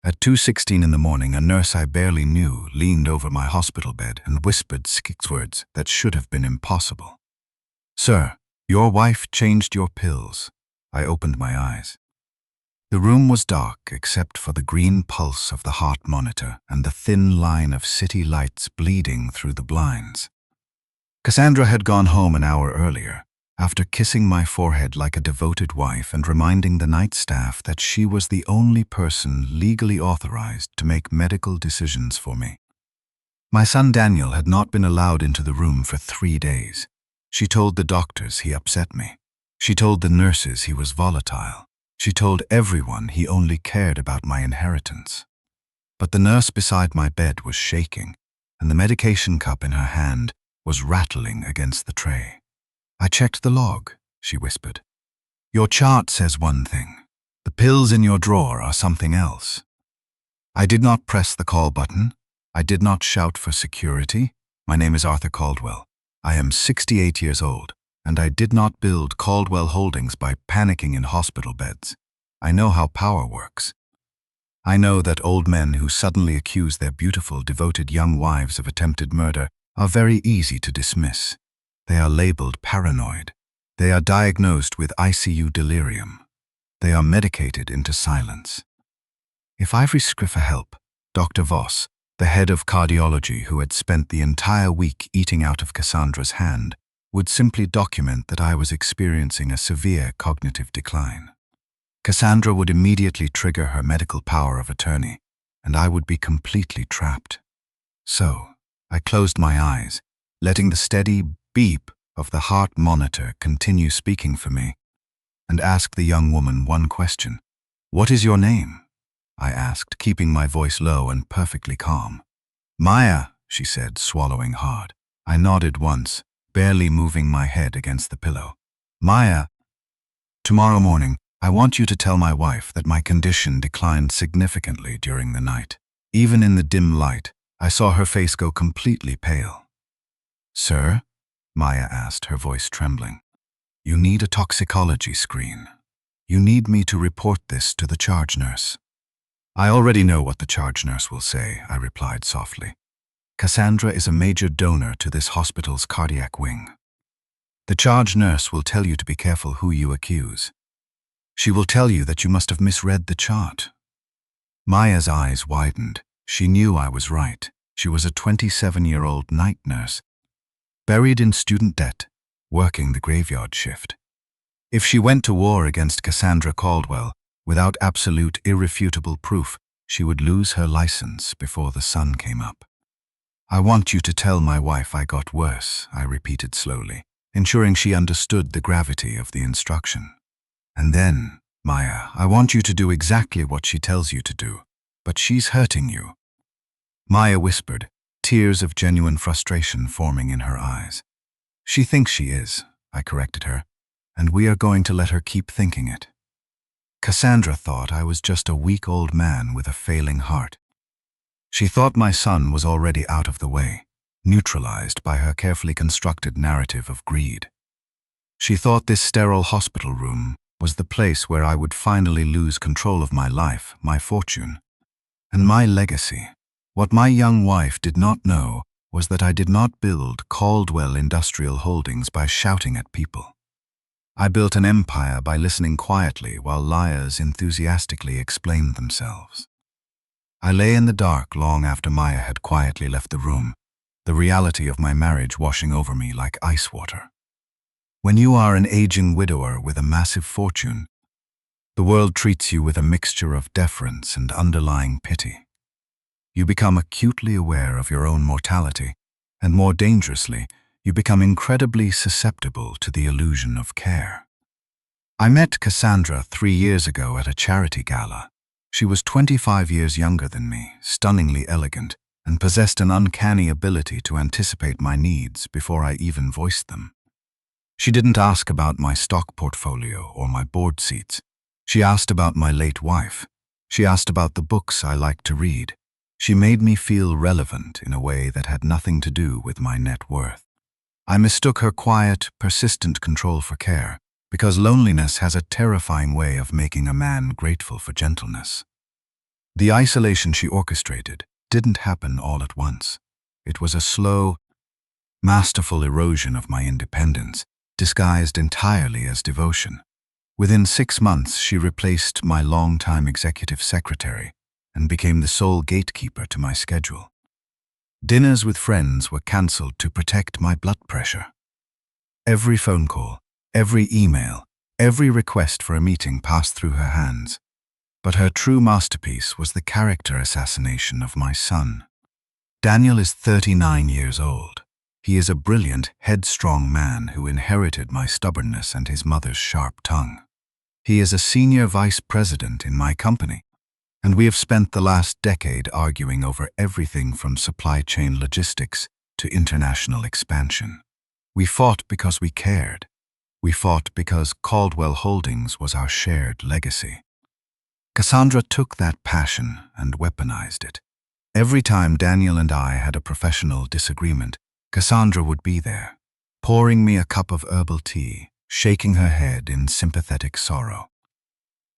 At 2:16 in the morning, a nurse I barely knew leaned over my hospital bed and whispered 6 words that should have been impossible. "Sir, your wife changed your pills." I opened my eyes. The room was dark except for the green pulse of the heart monitor and the thin line of city lights bleeding through the blinds. Cassandra had gone home an hour earlier, after kissing my forehead like a devoted wife and reminding the night staff that she was the only person legally authorized to make medical decisions for me. My son Daniel had not been allowed into the room for 3 days. She told the doctors he upset me. She told the nurses he was volatile. She told everyone he only cared about my inheritance. But the nurse beside my bed was shaking, and the medication cup in her hand was rattling against the tray. "I checked the log," she whispered. "Your chart says one thing. The pills in your drawer are something else." I did not press the call button. I did not shout for security. My name is Arthur Caldwell. I am 68 years old, and I did not build Caldwell Holdings by panicking in hospital beds. I know how power works. I know that old men who suddenly accuse their beautiful, devoted young wives of attempted murder are very easy to dismiss. They are labeled paranoid. They are diagnosed with ICU delirium. They are medicated into silence. If Ivory Scriffer help, Dr. Voss, the head of cardiology who had spent the entire week eating out of Cassandra's hand, would simply document that I was experiencing a severe cognitive decline. Cassandra would immediately trigger her medical power of attorney, and I would be completely trapped. So, I closed my eyes, letting the steady beep of the heart monitor continue speaking for me, and asked the young woman one question. "What is your name?" I asked, keeping my voice low and perfectly calm. "Maya," she said, swallowing hard. I nodded once, barely moving my head against the pillow. "Maya, tomorrow morning, I want you to tell my wife that my condition declined significantly during the night. Even in the dim light, I saw her face go completely pale." "Sir?" Maya asked, her voice trembling. "You need a toxicology screen. You need me to report this to the charge nurse." "I already know what the charge nurse will say," I replied softly. "Cassandra is a major donor to this hospital's cardiac wing. The charge nurse will tell you to be careful who you accuse. She will tell you that you must have misread the chart." Maya's eyes widened. She knew I was right. She was a 27-year-old night nurse, buried in student debt, working the graveyard shift. If she went to war against Cassandra Caldwell, without absolute, irrefutable proof, she would lose her license before the sun came up. "I want you to tell my wife I got worse," I repeated slowly, ensuring she understood the gravity of the instruction. "And then, Maya, I want you to do exactly what she tells you to do, but she's hurting you." Maya whispered, tears of genuine frustration forming in her eyes. "She thinks she is," I corrected her, "and we are going to let her keep thinking it." Cassandra thought I was just a weak old man with a failing heart. She thought my son was already out of the way, neutralized by her carefully constructed narrative of greed. She thought this sterile hospital room was the place where I would finally lose control of my life, my fortune, and my legacy. What my young wife did not know was that I did not build Caldwell Industrial Holdings by shouting at people. I built an empire by listening quietly while liars enthusiastically explained themselves. I lay in the dark long after Maya had quietly left the room, the reality of my marriage washing over me like ice water. When you are an aging widower with a massive fortune, the world treats you with a mixture of deference and underlying pity. You become acutely aware of your own mortality, and more dangerously, you become incredibly susceptible to the illusion of care. I met Cassandra 3 years ago at a charity gala. She was 25 years younger than me, stunningly elegant, and possessed an uncanny ability to anticipate my needs before I even voiced them. She didn't ask about my stock portfolio or my board seats. She asked about my late wife. She asked about the books I liked to read. She made me feel relevant in a way that had nothing to do with my net worth. I mistook her quiet, persistent control for care, because loneliness has a terrifying way of making a man grateful for gentleness. The isolation she orchestrated didn't happen all at once. It was a slow, masterful erosion of my independence, disguised entirely as devotion. Within 6 months, she replaced my longtime executive secretary and became the sole gatekeeper to my schedule. Dinners with friends were cancelled to protect my blood pressure. Every phone call, every email, every request for a meeting passed through her hands. But her true masterpiece was the character assassination of my son. Daniel is 39 years old. He is a brilliant, headstrong man who inherited my stubbornness and his mother's sharp tongue. He is a senior vice president in my company, and we have spent the last decade arguing over everything from supply chain logistics to international expansion. We fought because we cared. We fought because Caldwell Holdings was our shared legacy. Cassandra took that passion and weaponized it. Every time Daniel and I had a professional disagreement, Cassandra would be there, pouring me a cup of herbal tea, shaking her head in sympathetic sorrow.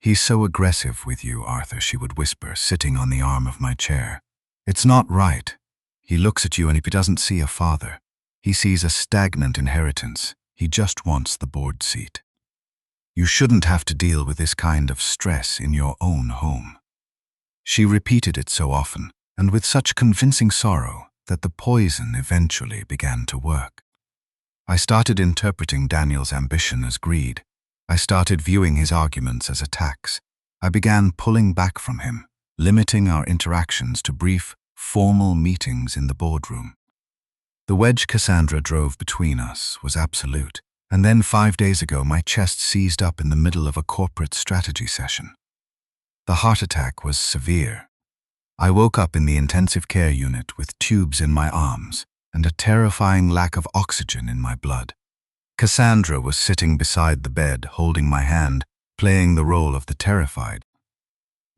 "He's so aggressive with you, Arthur," she would whisper, sitting on the arm of my chair. "It's not right. He looks at you and he doesn't see a father. He sees a stagnant inheritance. He just wants the board seat. You shouldn't have to deal with this kind of stress in your own home." She repeated it so often, and with such convincing sorrow, that the poison eventually began to work. I started interpreting Daniel's ambition as greed. I started viewing his arguments as attacks. I began pulling back from him, limiting our interactions to brief, formal meetings in the boardroom. The wedge Cassandra drove between us was absolute. And then 5 days ago, my chest seized up in the middle of a corporate strategy session. The heart attack was severe. I woke up in the intensive care unit with tubes in my arms and a terrifying lack of oxygen in my blood. Cassandra was sitting beside the bed, holding my hand, playing the role of the terrified,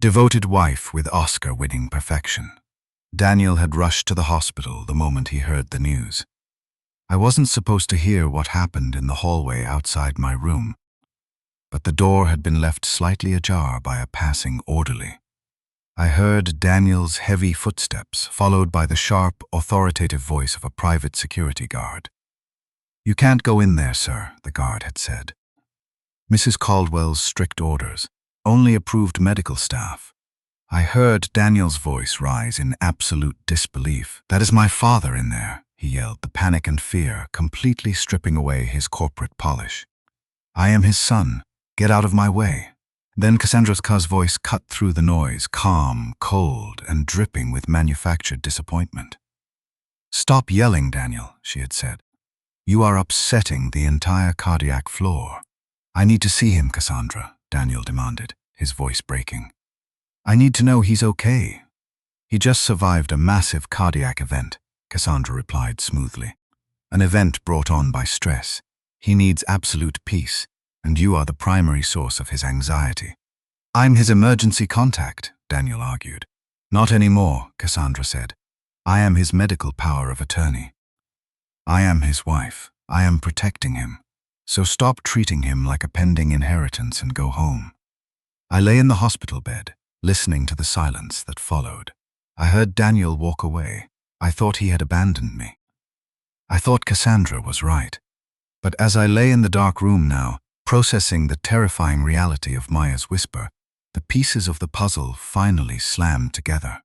devoted wife with Oscar-winning perfection. Daniel had rushed to the hospital the moment he heard the news. I wasn't supposed to hear what happened in the hallway outside my room, but the door had been left slightly ajar by a passing orderly. I heard Daniel's heavy footsteps, followed by the sharp, authoritative voice of a private security guard. "You can't go in there, sir," the guard had said. Mrs. Caldwell's strict orders, only approved medical staff. I heard Daniel's voice rise in absolute disbelief. "That is my father in there," he yelled, the panic and fear completely stripping away his corporate polish. "I am his son. Get out of my way." Then Cassandra's voice cut through the noise, calm, cold, and dripping with manufactured disappointment. "Stop yelling, Daniel," she had said. "You are upsetting the entire cardiac floor." "I need to see him, Cassandra," Daniel demanded, his voice breaking. "I need to know he's okay." "He just survived a massive cardiac event," Cassandra replied smoothly. "An event brought on by stress. He needs absolute peace, and you are the primary source of his anxiety." "I'm his emergency contact," Daniel argued. "Not anymore," Cassandra said. "I am his medical power of attorney. I am his wife. I am protecting him. So stop treating him like a pending inheritance and go home." I lay in the hospital bed, listening to the silence that followed. I heard Daniel walk away. I thought he had abandoned me. I thought Cassandra was right. But as I lay in the dark room now, processing the terrifying reality of Maya's whisper, the pieces of the puzzle finally slammed together.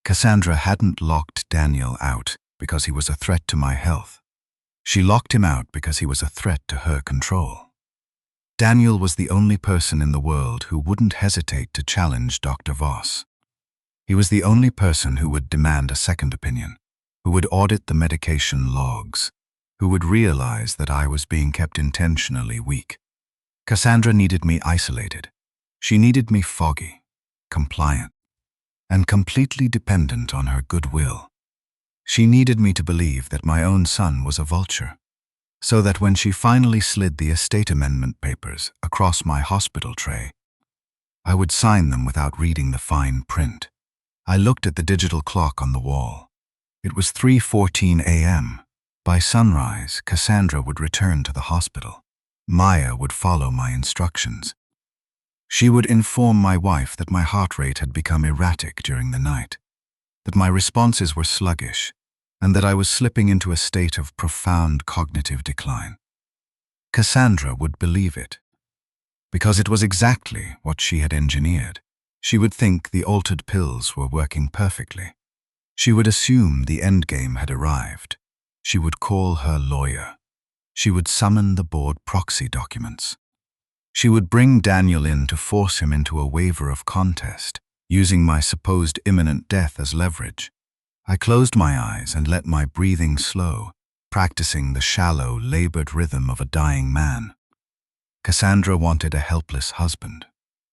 Cassandra hadn't locked Daniel out because he was a threat to my health. She locked him out because he was a threat to her control. Daniel was the only person in the world who wouldn't hesitate to challenge Dr. Voss. He was the only person who would demand a second opinion, who would audit the medication logs, who would realize that I was being kept intentionally weak. Cassandra needed me isolated. She needed me foggy, compliant, and completely dependent on her goodwill. She needed me to believe that my own son was a vulture, so that when she finally slid the estate amendment papers across my hospital tray, I would sign them without reading the fine print. I looked at the digital clock on the wall. It was 3:14 a.m. By sunrise, Cassandra would return to the hospital. Maya would follow my instructions. She would inform my wife that my heart rate had become erratic during the night, that my responses were sluggish, and that I was slipping into a state of profound cognitive decline. Cassandra would believe it, because it was exactly what she had engineered. She would think the altered pills were working perfectly. She would assume the endgame had arrived. She would call her lawyer. She would summon the board proxy documents. She would bring Daniel in to force him into a waiver of contest, using my supposed imminent death as leverage. I closed my eyes and let my breathing slow, practicing the shallow, labored rhythm of a dying man. Cassandra wanted a helpless husband.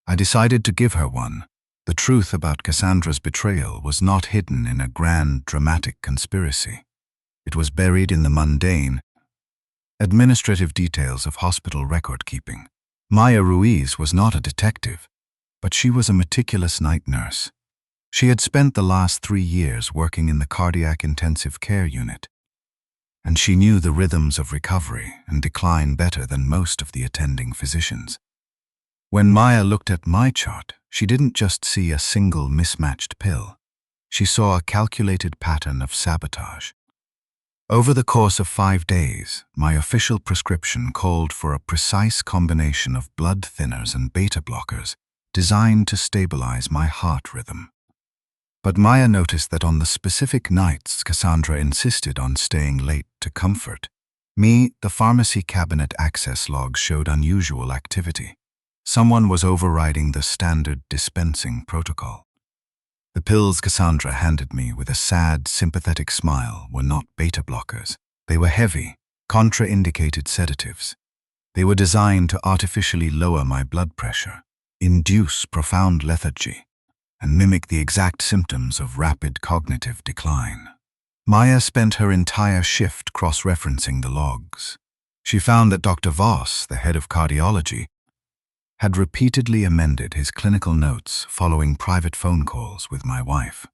I decided to give her one. The truth about Cassandra's betrayal was not hidden in a grand, dramatic conspiracy. It was buried in the mundane, administrative details of hospital record-keeping. Maya Ruiz was not a detective, but she was a meticulous night nurse. She had spent the last 3 years working in the cardiac intensive care unit, and she knew the rhythms of recovery and decline better than most of the attending physicians. When Maya looked at my chart, she didn't just see a single mismatched pill. She saw a calculated pattern of sabotage. Over the course of 5 days, my official prescription called for a precise combination of blood thinners and beta blockers designed to stabilize my heart rhythm. But Maya noticed that on the specific nights Cassandra insisted on staying late to comfort me, the pharmacy cabinet access logs showed unusual activity. Someone was overriding the standard dispensing protocol. The pills Cassandra handed me with a sad, sympathetic smile were not beta blockers. They were heavy, contraindicated sedatives. They were designed to artificially lower my blood pressure, induce profound lethargy, and mimic the exact symptoms of rapid cognitive decline. Maya spent her entire shift cross-referencing the logs. She found that Dr. Voss, the head of cardiology, had repeatedly amended his clinical notes following private phone calls with my wife.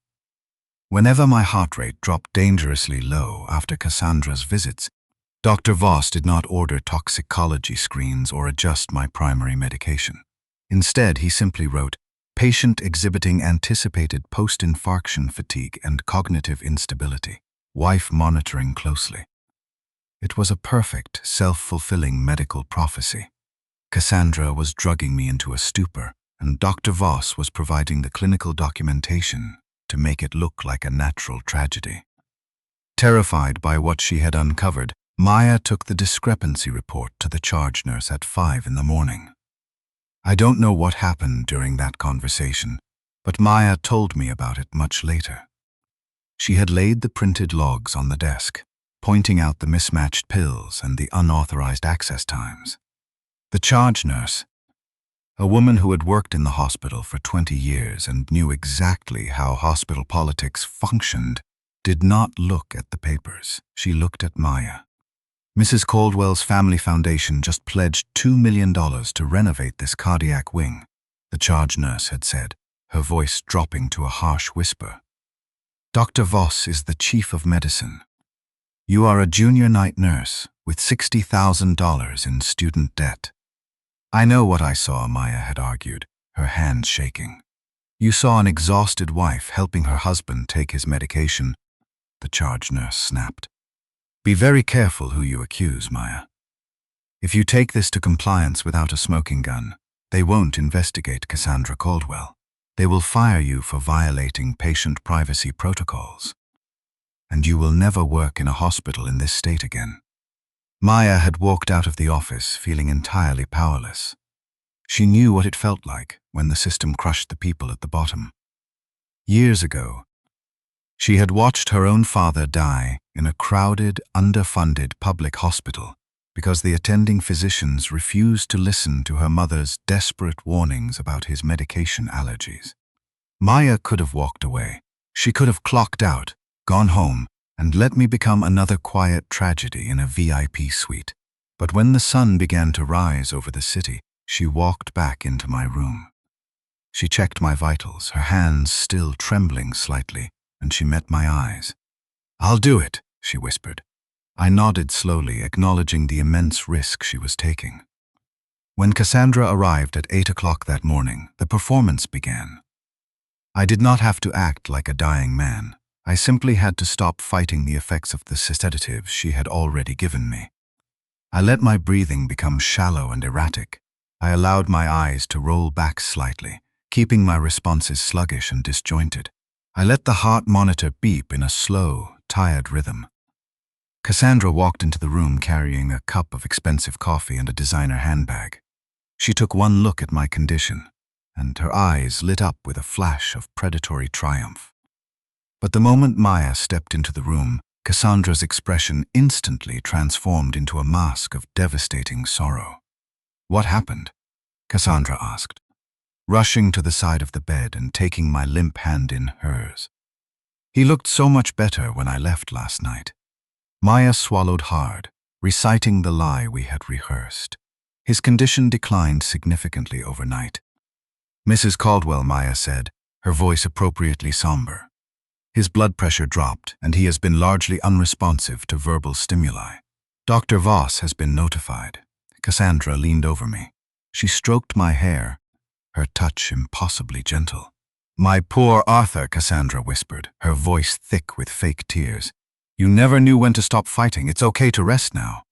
Whenever my heart rate dropped dangerously low after Cassandra's visits, Dr. Voss did not order toxicology screens or adjust my primary medication. Instead, he simply wrote, "Patient exhibiting anticipated post-infarction fatigue and cognitive instability. Wife monitoring closely." It was a perfect, self-fulfilling medical prophecy. Cassandra was drugging me into a stupor, and Dr. Voss was providing the clinical documentation to make it look like a natural tragedy. Terrified by what she had uncovered, Maya took the discrepancy report to the charge nurse at 5 in the morning. I don't know what happened during that conversation, but Maya told me about it much later. She had laid the printed logs on the desk, pointing out the mismatched pills and the unauthorized access times. The charge nurse, a woman who had worked in the hospital for 20 years and knew exactly how hospital politics functioned, did not look at the papers. She looked at Maya. Mrs. Caldwell's family foundation just pledged $2 million to renovate this cardiac wing, the charge nurse had said, her voice dropping to a harsh whisper. Dr. Voss is the chief of medicine. You are a junior night nurse with $60,000 in student debt. I know what I saw, Maya had argued, her hands shaking. You saw an exhausted wife helping her husband take his medication, the charge nurse snapped. Be very careful who you accuse, Maya. If you take this to compliance without a smoking gun, they won't investigate Cassandra Caldwell. They will fire you for violating patient privacy protocols. And you will never work in a hospital in this state again. Maya had walked out of the office feeling entirely powerless. She knew what it felt like when the system crushed the people at the bottom. Years ago, she had watched her own father die in a crowded, underfunded public hospital because the attending physicians refused to listen to her mother's desperate warnings about his medication allergies. Maya could have walked away. She could have clocked out, gone home, and let me become another quiet tragedy in a VIP suite. But when the sun began to rise over the city, she walked back into my room. She checked my vitals, her hands still trembling slightly, and she met my eyes. "I'll do it," she whispered. I nodded slowly, acknowledging the immense risk she was taking. When Cassandra arrived at 8 o'clock that morning, the performance began. I did not have to act like a dying man. I simply had to stop fighting the effects of the sedatives she had already given me. I let my breathing become shallow and erratic. I allowed my eyes to roll back slightly, keeping my responses sluggish and disjointed. I let the heart monitor beep in a slow, tired rhythm. Cassandra walked into the room carrying a cup of expensive coffee and a designer handbag. She took one look at my condition, and her eyes lit up with a flash of predatory triumph. But the moment Maya stepped into the room, Cassandra's expression instantly transformed into a mask of devastating sorrow. "What happened?" Cassandra asked, rushing to the side of the bed and taking my limp hand in hers. "He looked so much better when I left last night." Maya swallowed hard, reciting the lie we had rehearsed. "His condition declined significantly overnight." "Mrs. Caldwell," Maya said, her voice appropriately somber. "His blood pressure dropped, and he has been largely unresponsive to verbal stimuli. Dr. Voss has been notified." Cassandra leaned over me. She stroked my hair, her touch impossibly gentle. "My poor Arthur," Cassandra whispered, her voice thick with fake tears. "You never knew when to stop fighting. It's okay to rest now."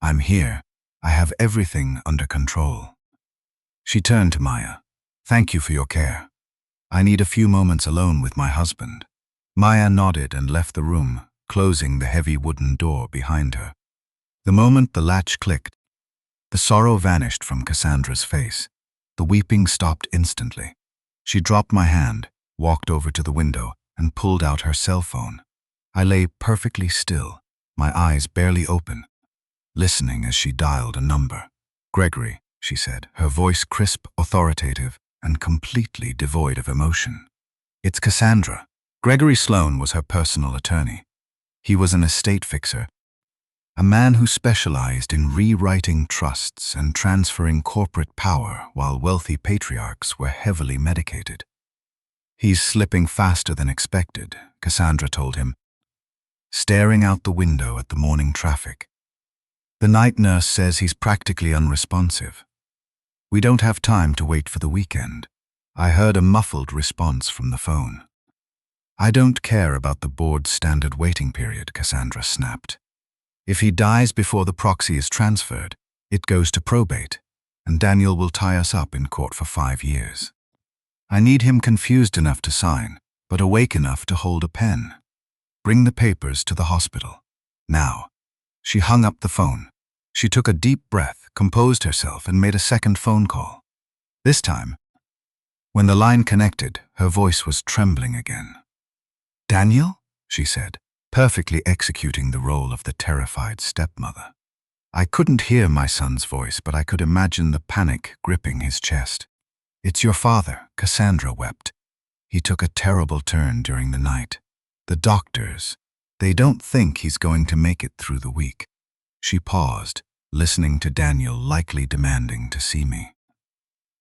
"I'm here. I have everything under control." She turned to Maya. "Thank you for your care. I need a few moments alone with my husband." Maya nodded and left the room, closing the heavy wooden door behind her. The moment the latch clicked, the sorrow vanished from Cassandra's face. The weeping stopped instantly. She dropped my hand, walked over to the window, and pulled out her cell phone. I lay perfectly still, my eyes barely open, listening as she dialed a number. "Gregory," she said, her voice crisp, authoritative, and completely devoid of emotion. "It's Cassandra." Gregory Sloan was her personal attorney. He was an estate fixer, a man who specialized in rewriting trusts and transferring corporate power while wealthy patriarchs were heavily medicated. "He's slipping faster than expected," Cassandra told him, staring out the window at the morning traffic. "The night nurse says he's practically unresponsive. We don't have time to wait for the weekend." I heard a muffled response from the phone. "I don't care about the board's standard waiting period," Cassandra snapped. "If he dies before the proxy is transferred, it goes to probate, and Daniel will tie us up in court for 5 years. I need him confused enough to sign, but awake enough to hold a pen. Bring the papers to the hospital. Now." She hung up the phone. She took a deep breath, composed herself, and made a second phone call. This time, when the line connected, her voice was trembling again. "Daniel?" she said, perfectly executing the role of the terrified stepmother. I couldn't hear my son's voice, but I could imagine the panic gripping his chest. "It's your father," Cassandra wept. "He took a terrible turn during the night. The doctors, they don't think he's going to make it through the week." She paused, listening to Daniel likely demanding to see me.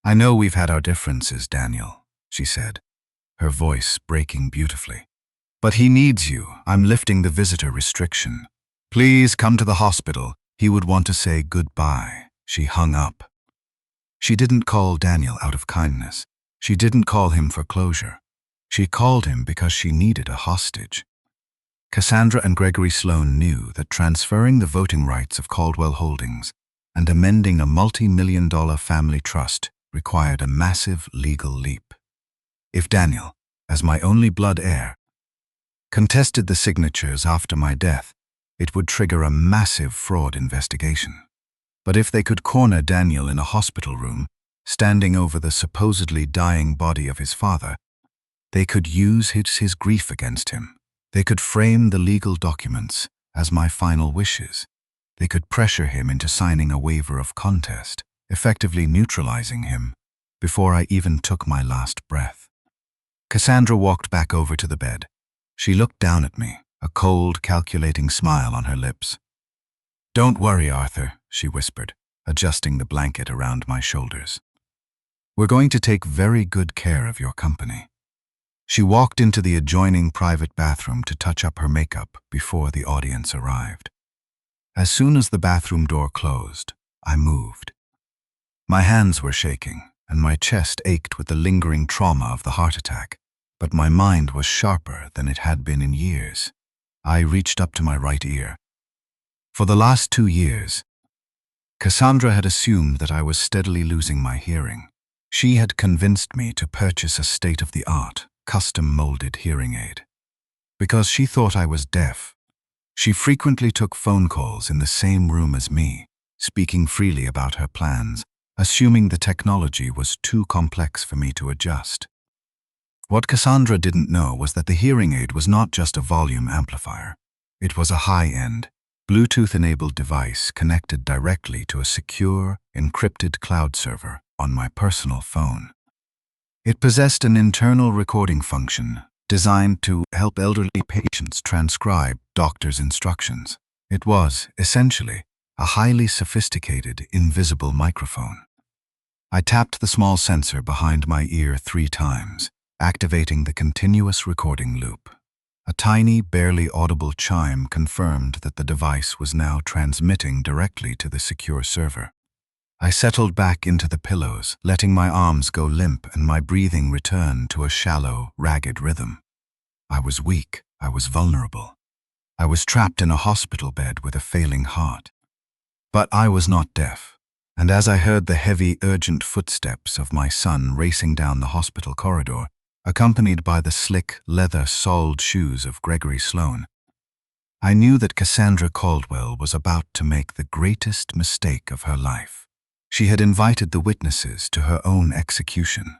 "I know we've had our differences, Daniel," she said, her voice breaking beautifully. "But he needs you. I'm lifting the visitor restriction. Please come to the hospital. He would want to say goodbye." She hung up. She didn't call Daniel out of kindness. She didn't call him for closure. She called him because she needed a hostage. Cassandra and Gregory Sloan knew that transferring the voting rights of Caldwell Holdings and amending a multi-million-dollar family trust required a massive legal leap. If Daniel, as my only blood heir, contested the signatures after my death, it would trigger a massive fraud investigation. But if they could corner Daniel in a hospital room, standing over the supposedly dying body of his father, they could use his grief against him. They could frame the legal documents as my final wishes. They could pressure him into signing a waiver of contest, effectively neutralizing him before I even took my last breath. Cassandra walked back over to the bed. She looked down at me, a cold, calculating smile on her lips. "Don't worry, Arthur," she whispered, adjusting the blanket around my shoulders. "We're going to take very good care of your company." She walked into the adjoining private bathroom to touch up her makeup before the audience arrived. As soon as the bathroom door closed, I moved. My hands were shaking, and my chest ached with the lingering trauma of the heart attack, but my mind was sharper than it had been in years. I reached up to my right ear. For the last 2 years, Cassandra had assumed that I was steadily losing my hearing. She had convinced me to purchase a state-of-the-art, custom-molded hearing aid. Because she thought I was deaf, she frequently took phone calls in the same room as me, speaking freely about her plans, assuming the technology was too complex for me to adjust. What Cassandra didn't know was that the hearing aid was not just a volume amplifier. It was a high-end, Bluetooth-enabled device connected directly to a secure, encrypted cloud server on my personal phone. It possessed an internal recording function designed to help elderly patients transcribe doctors' instructions. It was, essentially, a highly sophisticated, invisible microphone. I tapped the small sensor behind my ear 3 times, activating the continuous recording loop. A tiny, barely audible chime confirmed that the device was now transmitting directly to the secure server. I settled back into the pillows, letting my arms go limp and my breathing return to a shallow, ragged rhythm. I was weak. I was vulnerable. I was trapped in a hospital bed with a failing heart. But I was not deaf, and as I heard the heavy, urgent footsteps of my son racing down the hospital corridor, accompanied by the slick, leather-soled shoes of Gregory Sloane, I knew that Cassandra Caldwell was about to make the greatest mistake of her life. She had invited the witnesses to her own execution.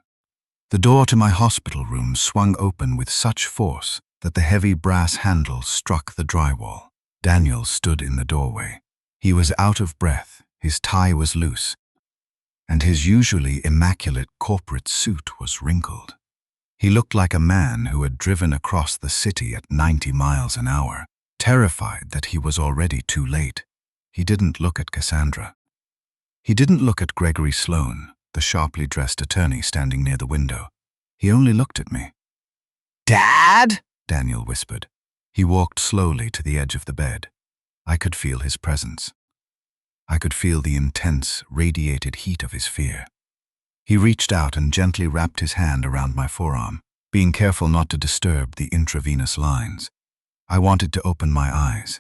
The door to my hospital room swung open with such force that the heavy brass handle struck the drywall. Daniel stood in the doorway. He was out of breath, his tie was loose, and his usually immaculate corporate suit was wrinkled. He looked like a man who had driven across the city at 90 miles an hour, terrified that he was already too late. He didn't look at Cassandra. He didn't look at Gregory Sloane, the sharply dressed attorney standing near the window. He only looked at me. "Dad?" Daniel whispered. He walked slowly to the edge of the bed. I could feel his presence. I could feel the intense, radiated heat of his fear. He reached out and gently wrapped his hand around my forearm, being careful not to disturb the intravenous lines. I wanted to open my eyes.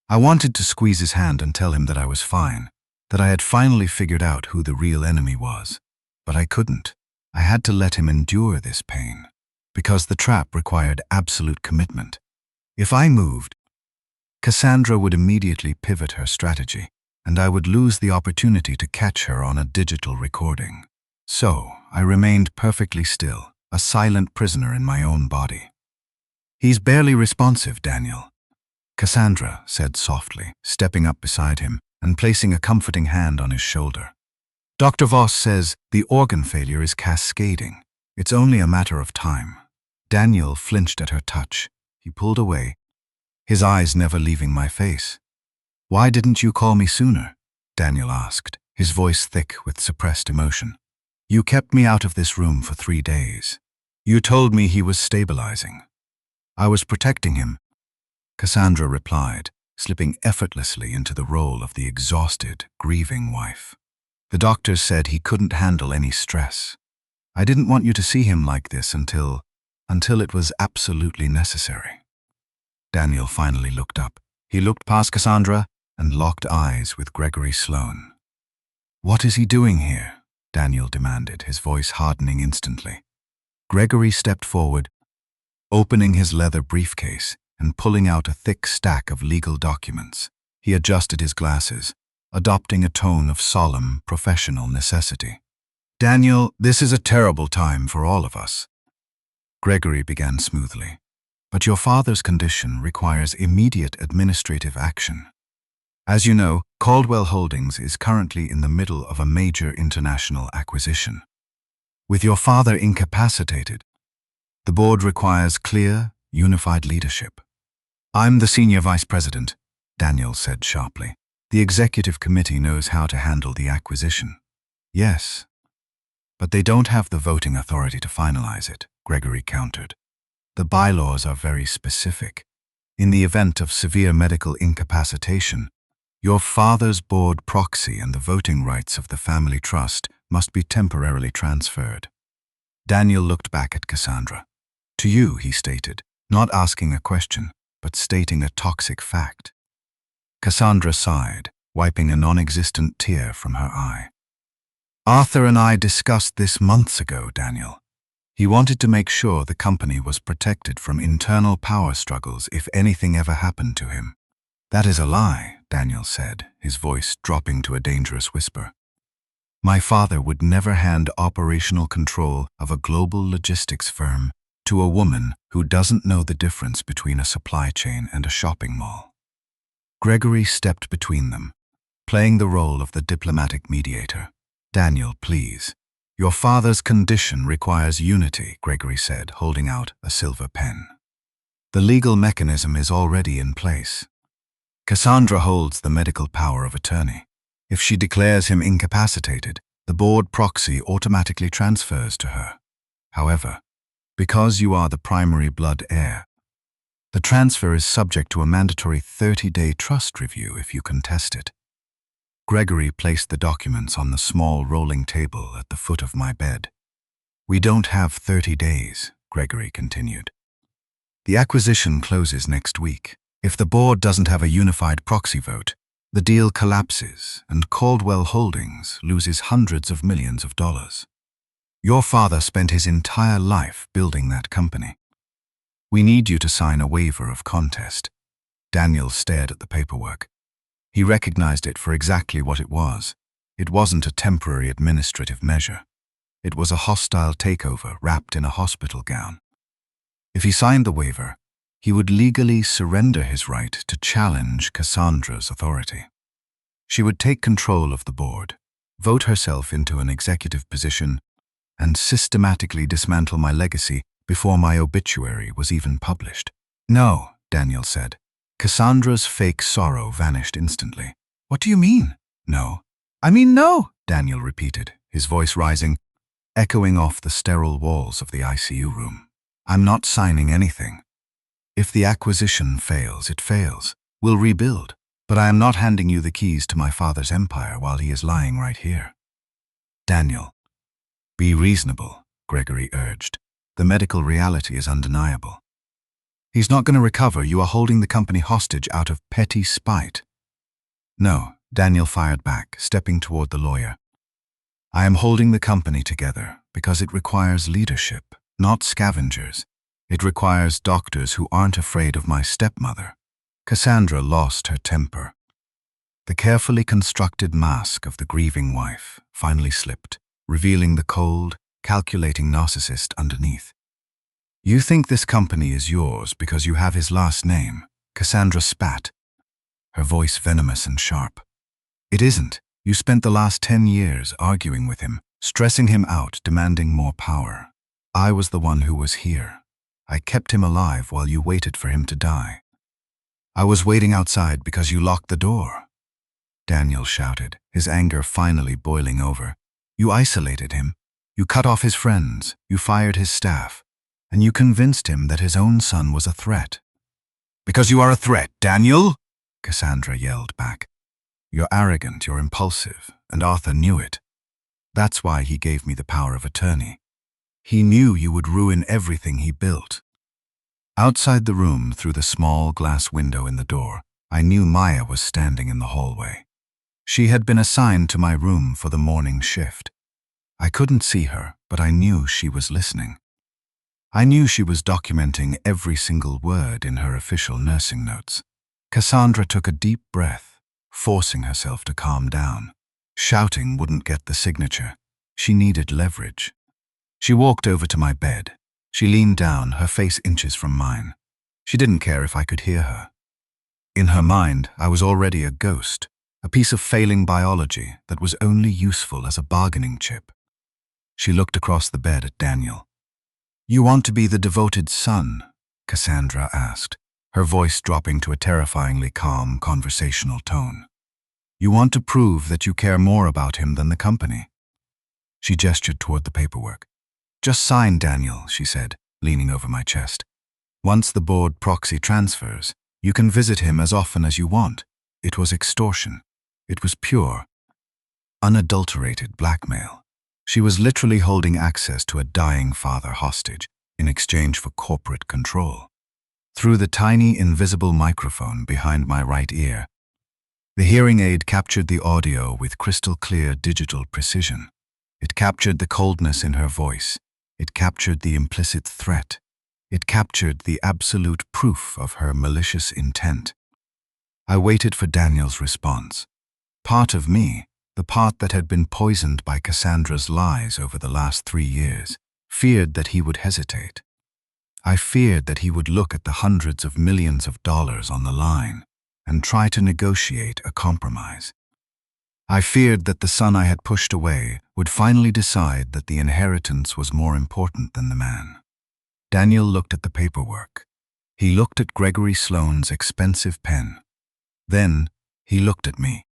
I wanted to squeeze his hand and tell him that I was fine, that I had finally figured out who the real enemy was. But I couldn't. I had to let him endure this pain, because the trap required absolute commitment. If I moved, Cassandra would immediately pivot her strategy, and I would lose the opportunity to catch her on a digital recording. So I remained perfectly still, a silent prisoner in my own body. "He's barely responsive, Daniel," Cassandra said softly, stepping up beside him and placing a comforting hand on his shoulder. "Dr. Voss says the organ failure is cascading. It's only a matter of time." Daniel flinched at her touch. He pulled away, his eyes never leaving my face. "Why didn't you call me sooner?" Daniel asked, his voice thick with suppressed emotion. "You kept me out of this room for 3 days. You told me he was stabilizing. I was protecting him," Cassandra replied, slipping effortlessly into the role of the exhausted, grieving wife. "The doctors said he couldn't handle any stress. I didn't want you to see him like this until it was absolutely necessary." Daniel finally looked up. He looked past Cassandra and locked eyes with Gregory Sloane. "What is he doing here?" Daniel demanded, his voice hardening instantly. Gregory stepped forward, opening his leather briefcase and pulling out a thick stack of legal documents. He adjusted his glasses, adopting a tone of solemn, professional necessity. "Daniel, this is a terrible time for all of us." Gregory began smoothly. "But your father's condition requires immediate administrative action. As you know, Caldwell Holdings is currently in the middle of a major international acquisition. With your father incapacitated, the board requires clear, unified leadership." "I'm the senior vice president," Daniel said sharply. "The executive committee knows how to handle the acquisition." "Yes, but they don't have the voting authority to finalize it," Gregory countered. "The bylaws are very specific. In the event of severe medical incapacitation, Your father's board proxy and the voting rights of the family trust must be temporarily transferred. Daniel looked back at Cassandra. To you, he stated, not asking a question, but stating a toxic fact. Cassandra sighed, wiping a non-existent tear from her eye. Arthur and I discussed this months ago, Daniel. He wanted to make sure the company was protected from internal power struggles if anything ever happened to him. That is a lie, Daniel said, his voice dropping to a dangerous whisper. My father would never hand operational control of a global logistics firm to a woman who doesn't know the difference between a supply chain and a shopping mall. Gregory stepped between them, playing the role of the diplomatic mediator. Daniel, please. Your father's condition requires unity, Gregory said, holding out a silver pen. The legal mechanism is already in place. Cassandra holds the medical power of attorney. If she declares him incapacitated, the board proxy automatically transfers to her. However, because you are the primary blood heir, the transfer is subject to a mandatory 30-day trust review if you contest it. Gregory placed the documents on the small rolling table at the foot of my bed. We don't have 30 days, Gregory continued. The acquisition closes next week. If the board doesn't have a unified proxy vote, the deal collapses and Caldwell Holdings loses hundreds of millions of dollars. Your father spent his entire life building that company. We need you to sign a waiver of contest. Daniel stared at the paperwork. He recognized it for exactly what it was. It wasn't a temporary administrative measure. It was a hostile takeover wrapped in a hospital gown. If he signed the waiver, he would legally surrender his right to challenge Cassandra's authority. She would take control of the board, vote herself into an executive position, and systematically dismantle my legacy before my obituary was even published. No, Daniel said. Cassandra's fake sorrow vanished instantly. What do you mean? No. I mean no, Daniel repeated, his voice rising, echoing off the sterile walls of the ICU room. I'm not signing anything. If the acquisition fails, it fails. We'll rebuild. But I am not handing you the keys to my father's empire while he is lying right here. Daniel, be reasonable, Gregory urged. The medical reality is undeniable. He's not going to recover. You are holding the company hostage out of petty spite. No, Daniel fired back, stepping toward the lawyer. I am holding the company together because it requires leadership, not scavengers. It requires doctors who aren't afraid of my stepmother. Cassandra lost her temper. The carefully constructed mask of the grieving wife finally slipped, revealing the cold, calculating narcissist underneath. You think this company is yours because you have his last name, Cassandra spat, her voice venomous and sharp. It isn't. You spent the last 10 years arguing with him, stressing him out, demanding more power. I was the one who was here. I kept him alive while you waited for him to die. I was waiting outside because you locked the door. Daniel shouted, his anger finally boiling over. You isolated him. You cut off his friends. You fired his staff. And you convinced him that his own son was a threat. Because you are a threat, Daniel, Cassandra yelled back. You're arrogant, you're impulsive, and Arthur knew it. That's why he gave me the power of attorney. He knew you would ruin everything he built. Outside the room, through the small glass window in the door, I knew Maya was standing in the hallway. She had been assigned to my room for the morning shift. I couldn't see her, but I knew she was listening. I knew she was documenting every single word in her official nursing notes. Cassandra took a deep breath, forcing herself to calm down. Shouting wouldn't get the signature. She needed leverage. She walked over to my bed. She leaned down, her face inches from mine. She didn't care if I could hear her. In her mind, I was already a ghost, a piece of failing biology that was only useful as a bargaining chip. She looked across the bed at Daniel. You want to be the devoted son? Cassandra asked, her voice dropping to a terrifyingly calm, conversational tone. You want to prove that you care more about him than the company? She gestured toward the paperwork. Just sign, Daniel, she said, leaning over my chest. Once the board proxy transfers, you can visit him as often as you want. It was extortion. It was pure, unadulterated blackmail. She was literally holding access to a dying father hostage in exchange for corporate control. Through the tiny, invisible microphone behind my right ear, the hearing aid captured the audio with crystal-clear digital precision. It captured the coldness in her voice. It captured the implicit threat. It captured the absolute proof of her malicious intent. I waited for Daniel's response. Part of me, the part that had been poisoned by Cassandra's lies over the last 3 years, feared that he would hesitate. I feared that he would look at the hundreds of millions of dollars on the line and try to negotiate a compromise. I feared that the son I had pushed away would finally decide that the inheritance was more important than the man. Daniel looked at the paperwork. He looked at Gregory Sloane's expensive pen. Then he looked at me.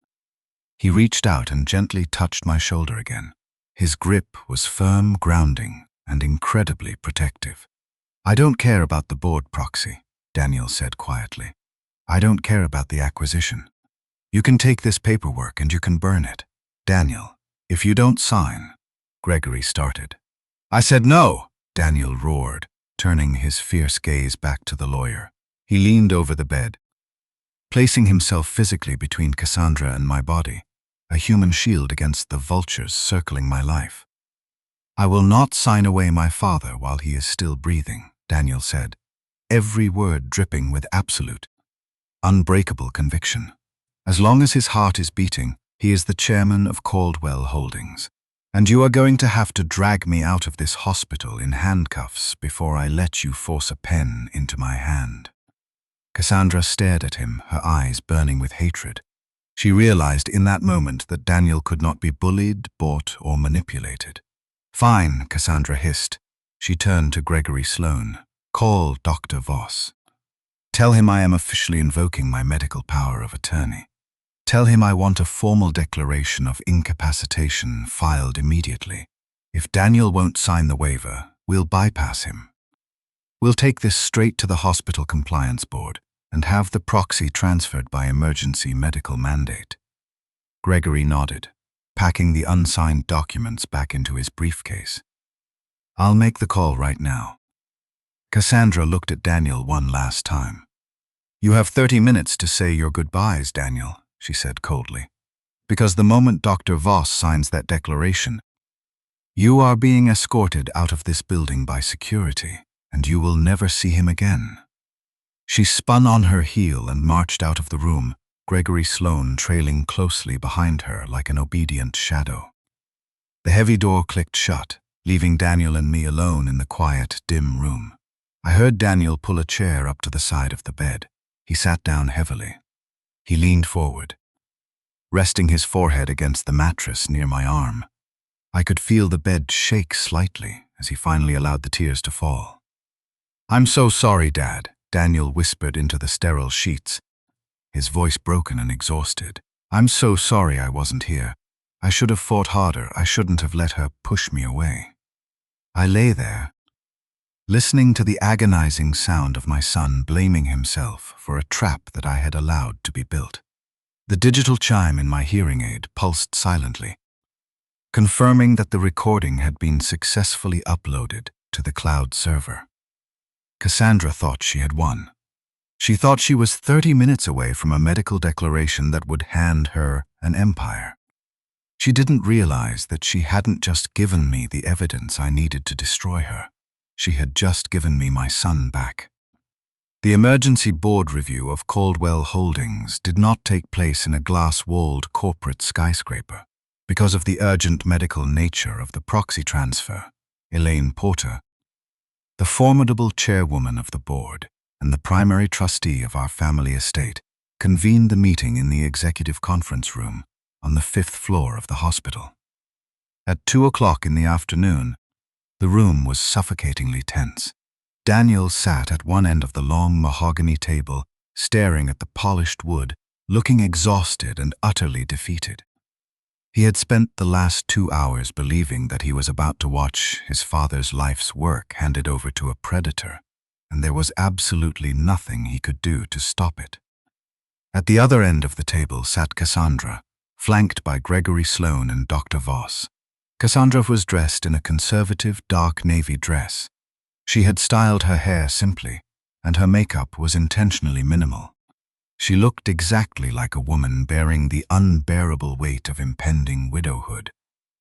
He reached out and gently touched my shoulder again. His grip was firm, grounding, and incredibly protective. "I don't care about the board proxy," Daniel said quietly. "I don't care about the acquisition. You can take this paperwork and you can burn it." "Daniel, if you don't sign," Gregory started. "I said no," Daniel roared, turning his fierce gaze back to the lawyer. He leaned over the bed, placing himself physically between Cassandra and my body, a human shield against the vultures circling my life. "I will not sign away my father while he is still breathing," Daniel said, every word dripping with absolute, unbreakable conviction. "As long as his heart is beating, he is the chairman of Caldwell Holdings. And you are going to have to drag me out of this hospital in handcuffs before I let you force a pen into my hand." Cassandra stared at him, her eyes burning with hatred. She realized in that moment that Daniel could not be bullied, bought, or manipulated. "Fine," Cassandra hissed. She turned to Gregory Sloane. "Call Dr. Voss. Tell him I am officially invoking my medical power of attorney. Tell him I want a formal declaration of incapacitation filed immediately. If Daniel won't sign the waiver, we'll bypass him. We'll take this straight to the hospital compliance board and have the proxy transferred by emergency medical mandate." Gregory nodded, packing the unsigned documents back into his briefcase. "I'll make the call right now." Cassandra looked at Daniel one last time. "You have 30 minutes to say your goodbyes, Daniel," she said coldly. "Because the moment Dr. Voss signs that declaration, you are being escorted out of this building by security, and you will never see him again." She spun on her heel and marched out of the room, Gregory Sloane trailing closely behind her like an obedient shadow. The heavy door clicked shut, leaving Daniel and me alone in the quiet, dim room. I heard Daniel pull a chair up to the side of the bed. He sat down heavily. He leaned forward, resting his forehead against the mattress near my arm. I could feel the bed shake slightly as he finally allowed the tears to fall. "I'm so sorry, Dad," Daniel whispered into the sterile sheets, his voice broken and exhausted. "I'm so sorry I wasn't here. I should have fought harder. I shouldn't have let her push me away." I lay there, listening to the agonizing sound of my son blaming himself for a trap that I had allowed to be built. The digital chime in my hearing aid pulsed silently, confirming that the recording had been successfully uploaded to the cloud server. Cassandra thought she had won. She thought she was 30 minutes away from a medical declaration that would hand her an empire. She didn't realize that she hadn't just given me the evidence I needed to destroy her. She had just given me my son back. The emergency board review of Caldwell Holdings did not take place in a glass-walled corporate skyscraper. Because of the urgent medical nature of the proxy transfer, Elaine Porter, the formidable chairwoman of the board and the primary trustee of our family estate, convened the meeting in the executive conference room on the 5th floor of the hospital. At 2 o'clock in the afternoon, the room was suffocatingly tense. Daniel sat at one end of the long mahogany table, staring at the polished wood, looking exhausted and utterly defeated. He had spent the last 2 hours believing that he was about to watch his father's life's work handed over to a predator, and there was absolutely nothing he could do to stop it. At the other end of the table sat Cassandra, flanked by Gregory Sloane and Dr. Voss. Cassandra was dressed in a conservative dark navy dress. She had styled her hair simply, and her makeup was intentionally minimal. She looked exactly like a woman bearing the unbearable weight of impending widowhood.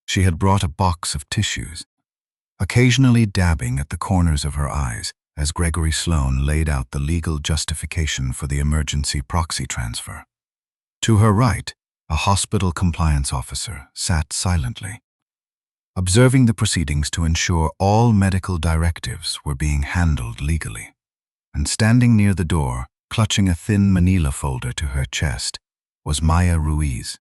She had brought a box of tissues, occasionally dabbing at the corners of her eyes as Gregory Sloane laid out the legal justification for the emergency proxy transfer. To her right, a hospital compliance officer sat silently, observing the proceedings to ensure all medical directives were being handled legally. And standing near the door, clutching a thin manila folder to her chest, was Maya Ruiz.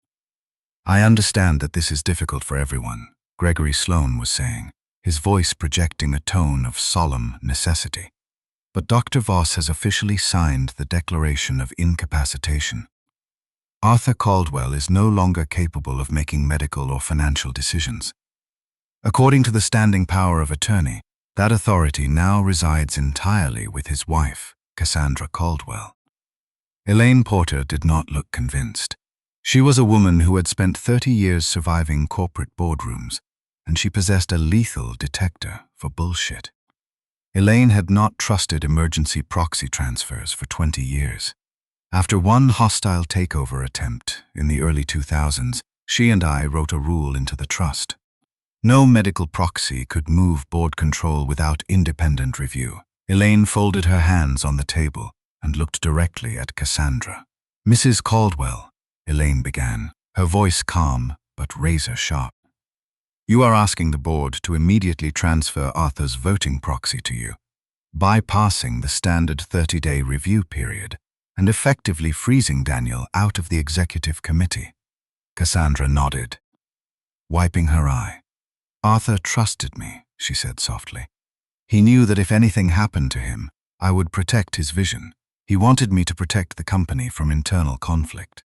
"I understand that this is difficult for everyone," Gregory Sloane was saying, his voice projecting a tone of solemn necessity. "But Dr. Voss has officially signed the declaration of incapacitation. Arthur Caldwell is no longer capable of making medical or financial decisions. According to the standing power of attorney, that authority now resides entirely with his wife, Cassandra Caldwell." Elaine Porter did not look convinced. She was a woman who had spent 30 years surviving corporate boardrooms, and she possessed a lethal detector for bullshit. Elaine had not trusted emergency proxy transfers for 20 years. After one hostile takeover attempt in the early 2000s, she and I wrote a rule into the trust. No medical proxy could move board control without independent review. Elaine folded her hands on the table and looked directly at Cassandra. "Mrs. Caldwell," Elaine began, her voice calm but razor-sharp. "You are asking the board to immediately transfer Arthur's voting proxy to you, bypassing the standard 30-day review period and effectively freezing Daniel out of the executive committee." Cassandra nodded, wiping her eye. "Arthur trusted me," she said softly. "He knew that if anything happened to him, I would protect his vision. He wanted me to protect the company from internal conflict.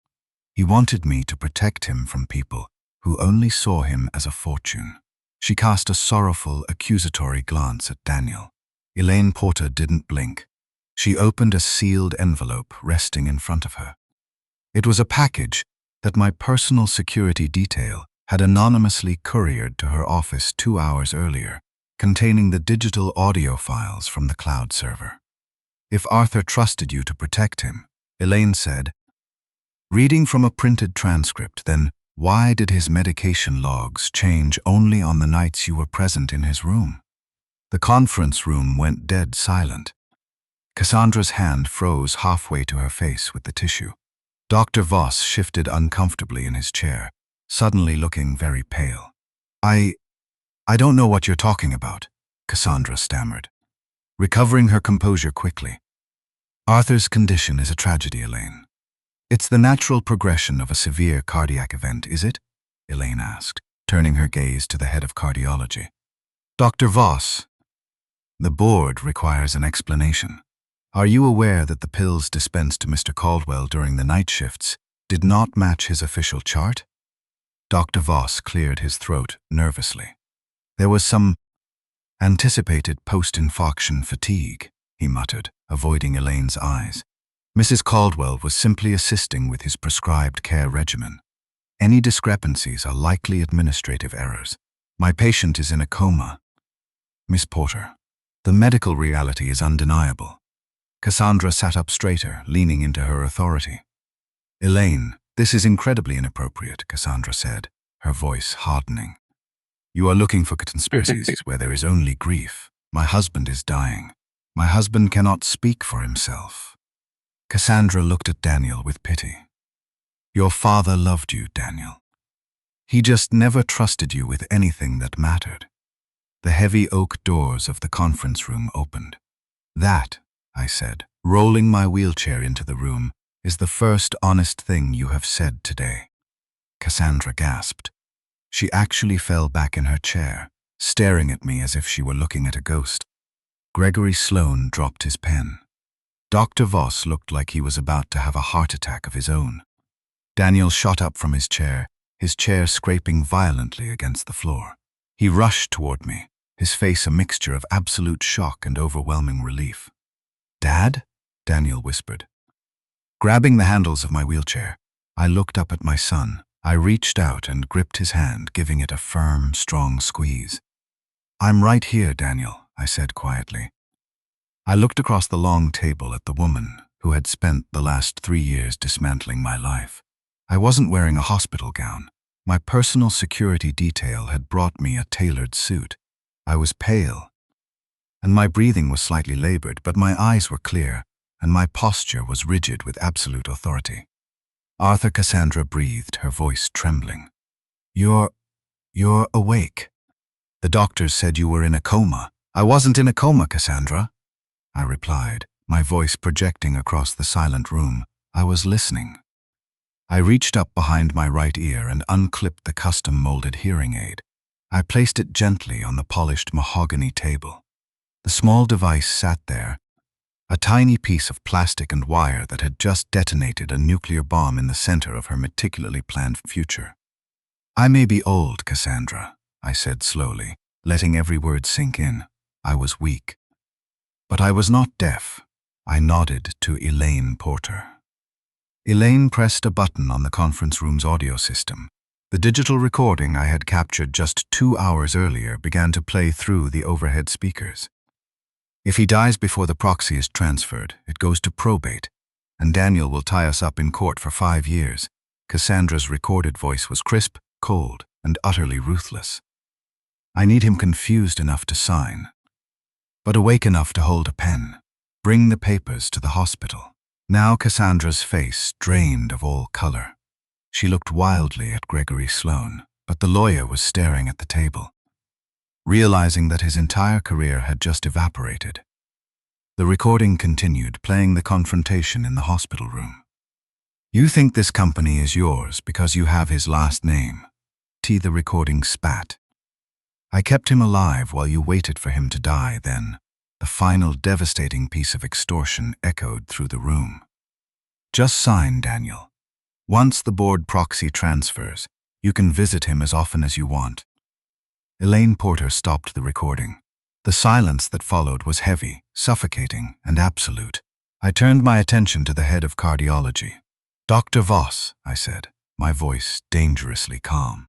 He wanted me to protect him from people who only saw him as a fortune." She cast a sorrowful, accusatory glance at Daniel. Elaine Porter didn't blink. She opened a sealed envelope resting in front of her. It was a package that my personal security detail had anonymously couriered to her office 2 hours earlier, containing the digital audio files from the cloud server. "If Arthur trusted you to protect him," Elaine said, reading from a printed transcript, "then why did his medication logs change only on the nights you were present in his room?" The conference room went dead silent. Cassandra's hand froze halfway to her face with the tissue. Dr. Voss shifted uncomfortably in his chair, suddenly looking very pale. I don't know what you're talking about," Cassandra stammered, recovering her composure quickly. "Arthur's condition is a tragedy, Elaine. It's the natural progression of a severe cardiac event, is it?" Elaine asked, turning her gaze to the head of cardiology. "Dr. Voss, the board requires an explanation. Are you aware that the pills dispensed to Mr. Caldwell during the night shifts did not match his official chart?" Dr. Voss cleared his throat nervously. "There was some anticipated post-infarction fatigue," he muttered, avoiding Elaine's eyes. "Mrs. Caldwell was simply assisting with his prescribed care regimen. Any discrepancies are likely administrative errors. My patient is in a coma. Miss Porter, the medical reality is undeniable." Cassandra sat up straighter, leaning into her authority. "Elaine, this is incredibly inappropriate," Cassandra said, her voice hardening. "You are looking for conspiracies where there is only grief. My husband is dying. My husband cannot speak for himself." Cassandra looked at Daniel with pity. "Your father loved you, Daniel. He just never trusted you with anything that mattered." The heavy oak doors of the conference room opened. "That," I said, rolling my wheelchair into the room, "is the first honest thing you have said today." Cassandra gasped. She actually fell back in her chair, staring at me as if she were looking at a ghost. Gregory Sloane dropped his pen. Dr. Voss looked like he was about to have a heart attack of his own. Daniel shot up from his chair scraping violently against the floor. He rushed toward me, his face a mixture of absolute shock and overwhelming relief. "Dad?" Daniel whispered. Grabbing the handles of my wheelchair, I looked up at my son. I reached out and gripped his hand, giving it a firm, strong squeeze. "I'm right here, Daniel," I said quietly. I looked across the long table at the woman who had spent the last 3 years dismantling my life. I wasn't wearing a hospital gown. My personal security detail had brought me a tailored suit. I was pale, and my breathing was slightly labored, but my eyes were clear, and my posture was rigid with absolute authority. "Arthur," Cassandra breathed, her voice trembling. You're awake. The doctors said you were in a coma." "I wasn't in a coma, Cassandra," I replied, my voice projecting across the silent room. I was listening. I reached up behind my right ear and unclipped the custom-molded hearing aid. I placed it gently on the polished mahogany table. The small device sat there, a tiny piece of plastic and wire that had just detonated a nuclear bomb in the center of her meticulously planned future. "I may be old, Cassandra," I said slowly, letting every word sink in. I was weak. But I was not deaf. I nodded to Elaine Porter. Elaine pressed a button on the conference room's audio system. The digital recording I had captured just 2 hours earlier began to play through the overhead speakers. "If he dies before the proxy is transferred, it goes to probate, and Daniel will tie us up in court for 5 years. Cassandra's recorded voice was crisp, cold, and utterly ruthless. "I need him confused enough to sign, but awake enough to hold a pen. Bring the papers to the hospital." Now Cassandra's face drained of all color. She looked wildly at Gregory Sloan, but the lawyer was staring at the table, realizing that his entire career had just evaporated. The recording continued, playing the confrontation in the hospital room. "You think this company is yours because you have his last name." The recording spat. "I kept him alive while you waited for him to die, then." The final devastating piece of extortion echoed through the room. "Just sign, Daniel. Once the board proxy transfers, you can visit him as often as you want." Elaine Porter stopped the recording. The silence that followed was heavy, suffocating, and absolute. I turned my attention to the head of cardiology. "Dr. Voss," I said, my voice dangerously calm.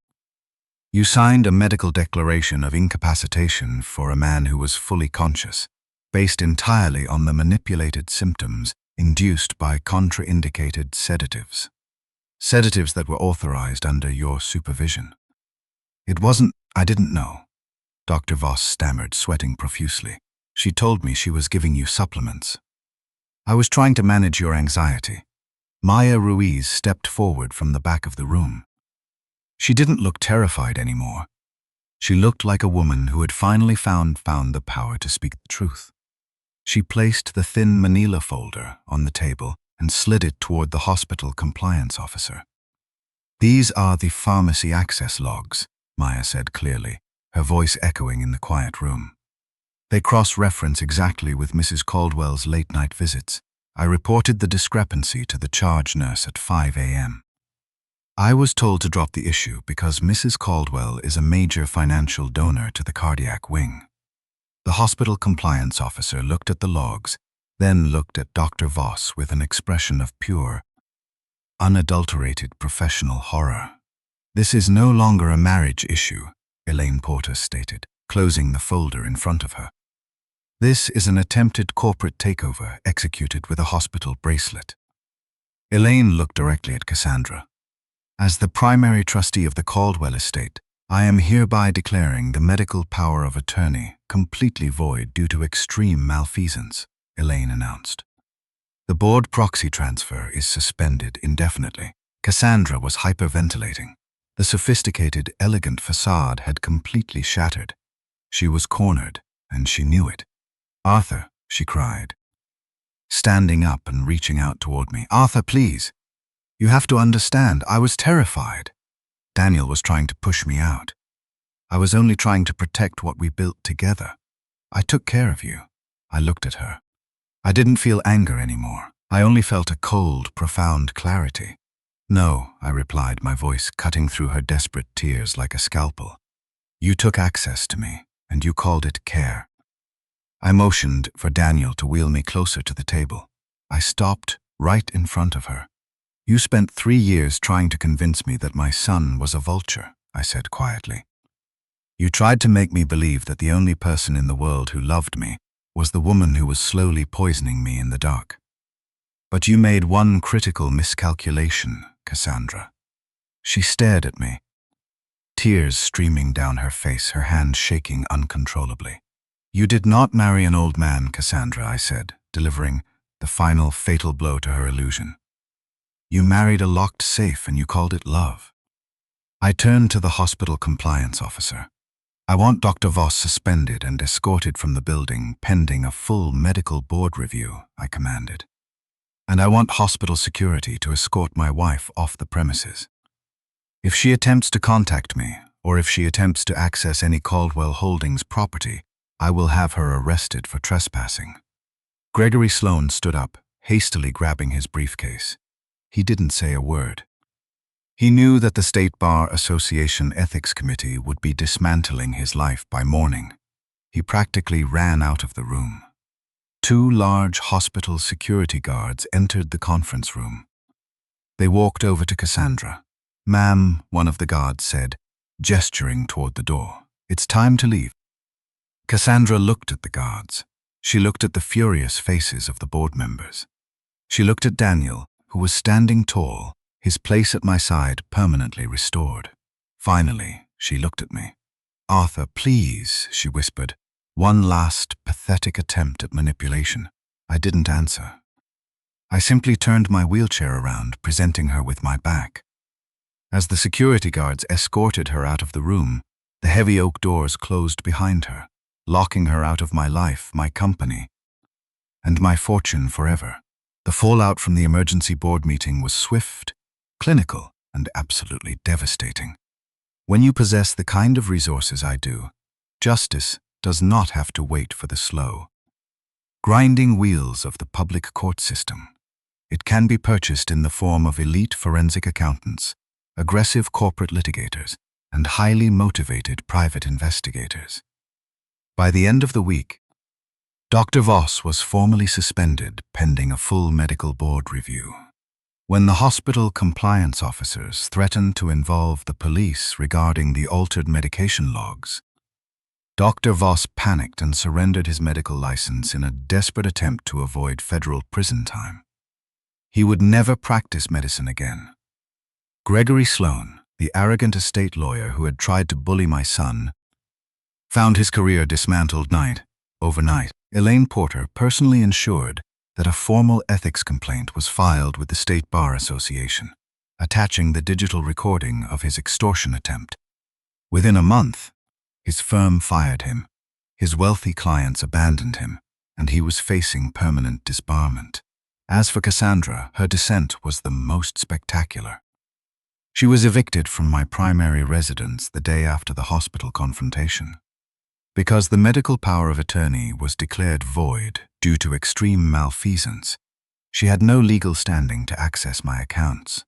"You signed a medical declaration of incapacitation for a man who was fully conscious, based entirely on the manipulated symptoms induced by contraindicated sedatives. Sedatives that were authorized under your supervision." "It wasn't, I didn't know." Dr. Voss stammered, sweating profusely. "She told me she was giving you supplements." "I was trying to manage your anxiety." Maya Ruiz stepped forward from the back of the room. She didn't look terrified anymore. She looked like a woman who had finally found the power to speak the truth. She placed the thin manila folder on the table and slid it toward the hospital compliance officer. "These are the pharmacy access logs," Maya said clearly, her voice echoing in the quiet room. "They cross-reference exactly with Mrs. Caldwell's late-night visits. I reported the discrepancy to the charge nurse at 5 a.m. I was told to drop the issue because Mrs. Caldwell is a major financial donor to the cardiac wing." The hospital compliance officer looked at the logs, then looked at Dr. Voss with an expression of pure, unadulterated professional horror. "This is no longer a marriage issue," Elaine Porter stated, closing the folder in front of her. "This is an attempted corporate takeover executed with a hospital bracelet." Elaine looked directly at Cassandra. "As the primary trustee of the Caldwell estate, I am hereby declaring the medical power of attorney completely void due to extreme malfeasance," Elaine announced. "The board proxy transfer is suspended indefinitely." Cassandra was hyperventilating. The sophisticated, elegant facade had completely shattered. She was cornered, and she knew it. "Arthur," she cried, standing up and reaching out toward me. "Arthur, please. You have to understand, I was terrified. Daniel was trying to push me out. I was only trying to protect what we built together. I took care of you." I looked at her. I didn't feel anger anymore. I only felt a cold, profound clarity. "No," I replied, my voice cutting through her desperate tears like a scalpel. "You took access to me, and you called it care." I motioned for Daniel to wheel me closer to the table. I stopped, right in front of her. "You spent 3 years trying to convince me that my son was a vulture," I said quietly. "You tried to make me believe that the only person in the world who loved me was the woman who was slowly poisoning me in the dark. But you made one critical miscalculation, Cassandra." She stared at me, tears streaming down her face, her hand shaking uncontrollably. "You did not marry an old man, Cassandra," I said, delivering the final fatal blow to her illusion. "You married a locked safe and you called it love." I turned to the hospital compliance officer. "I want Dr. Voss suspended and escorted from the building pending a full medical board review," I commanded. "And I want hospital security to escort my wife off the premises. If she attempts to contact me, or if she attempts to access any Caldwell Holdings property, I will have her arrested for trespassing." Gregory Sloan stood up, hastily grabbing his briefcase. He didn't say a word. He knew that the State Bar Association Ethics Committee would be dismantling his life by morning. He practically ran out of the room. 2 large hospital security guards entered the conference room. They walked over to Cassandra. "Ma'am," one of the guards said, gesturing toward the door. "It's time to leave." Cassandra looked at the guards. She looked at the furious faces of the board members. She looked at Daniel, who was standing tall, his place at my side permanently restored. Finally, she looked at me. "Arthur, please," she whispered. One last pathetic attempt at manipulation. I didn't answer. I simply turned my wheelchair around, presenting her with my back. As the security guards escorted her out of the room, the heavy oak doors closed behind her, locking her out of my life, my company, and my fortune forever. The fallout from the emergency board meeting was swift, clinical, and absolutely devastating. When you possess the kind of resources I do, justice does not have to wait for the slow, grinding wheels of the public court system. It can be purchased in the form of elite forensic accountants, aggressive corporate litigators, and highly motivated private investigators. By the end of the week, Dr. Voss was formally suspended pending a full medical board review. When the hospital compliance officers threatened to involve the police regarding the altered medication logs, Dr. Voss panicked and surrendered his medical license in a desperate attempt to avoid federal prison time. He would never practice medicine again. Gregory Sloan, the arrogant estate lawyer who had tried to bully my son, found his career dismantled overnight. Elaine Porter personally ensured that a formal ethics complaint was filed with the State Bar Association, attaching the digital recording of his extortion attempt. Within a month, his firm fired him, his wealthy clients abandoned him, and he was facing permanent disbarment. As for Cassandra, her descent was the most spectacular. She was evicted from my primary residence the day after the hospital confrontation. Because the medical power of attorney was declared void due to extreme malfeasance, she had no legal standing to access my accounts.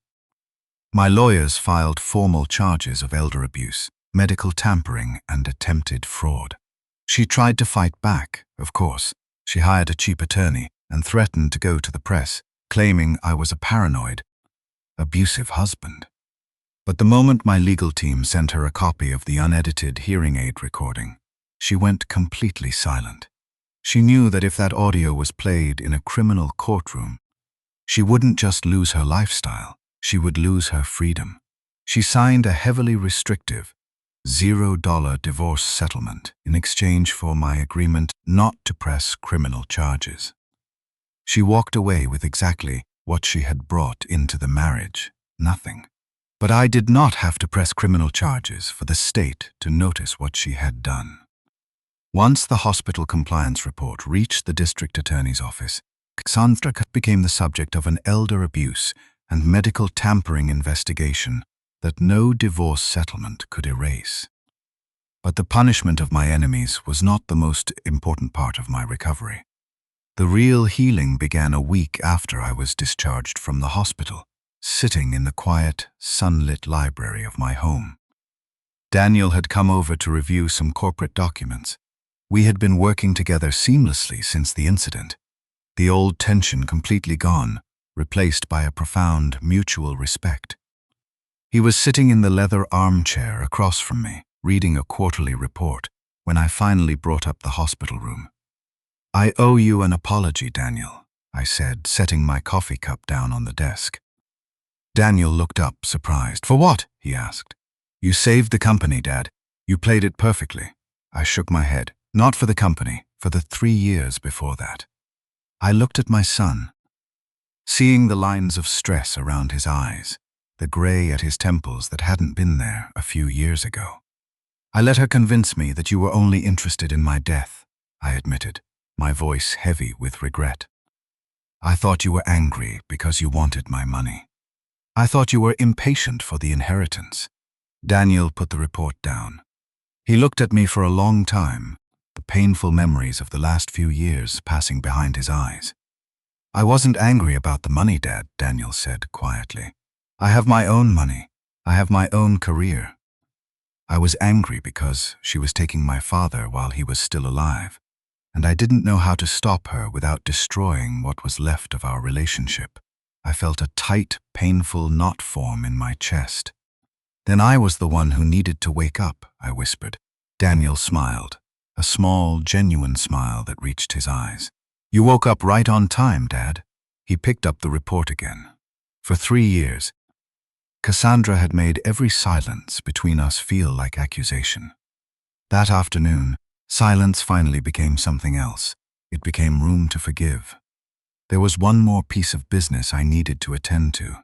My lawyers filed formal charges of elder abuse, medical tampering, and attempted fraud. She tried to fight back, of course. She hired a cheap attorney and threatened to go to the press, claiming I was a paranoid, abusive husband. But the moment my legal team sent her a copy of the unedited hearing aid recording, she went completely silent. She knew that if that audio was played in a criminal courtroom, she wouldn't just lose her lifestyle, she would lose her freedom. She signed a heavily restrictive, $0 divorce settlement in exchange for my agreement not to press criminal charges. She walked away with exactly what she had brought into the marriage, nothing. But I did not have to press criminal charges for the state to notice what she had done. Once the hospital compliance report reached the district attorney's office, Cassandra became the subject of an elder abuse and medical tampering investigation that no divorce settlement could erase. But the punishment of my enemies was not the most important part of my recovery. The real healing began a week after I was discharged from the hospital, sitting in the quiet, sunlit library of my home. Daniel had come over to review some corporate documents. We had been working together seamlessly since the incident, the old tension completely gone, replaced by a profound mutual respect. He was sitting in the leather armchair across from me, reading a quarterly report, when I finally brought up the hospital room. "I owe you an apology, Daniel," I said, setting my coffee cup down on the desk. Daniel looked up, surprised. "For what?" he asked. "You saved the company, Dad. You played it perfectly." I shook my head. "Not for the company, for the 3 years before that." I looked at my son, seeing the lines of stress around his eyes, the gray at his temples that hadn't been there a few years ago. "I let her convince me that you were only interested in my death," I admitted, my voice heavy with regret. "I thought you were angry because you wanted my money. I thought you were impatient for the inheritance." Daniel put the report down. He looked at me for a long time, the painful memories of the last few years passing behind his eyes. "I wasn't angry about the money, Dad," Daniel said quietly. "I have my own money. I have my own career. I was angry because she was taking my father while he was still alive, and I didn't know how to stop her without destroying what was left of our relationship." I felt a tight, painful knot form in my chest. "Then I was the one who needed to wake up," I whispered. Daniel smiled, a small, genuine smile that reached his eyes. "You woke up right on time, Dad." He picked up the report again. For 3 years, Cassandra had made every silence between us feel like accusation. That afternoon, silence finally became something else. It became room to forgive. There was one more piece of business I needed to attend to.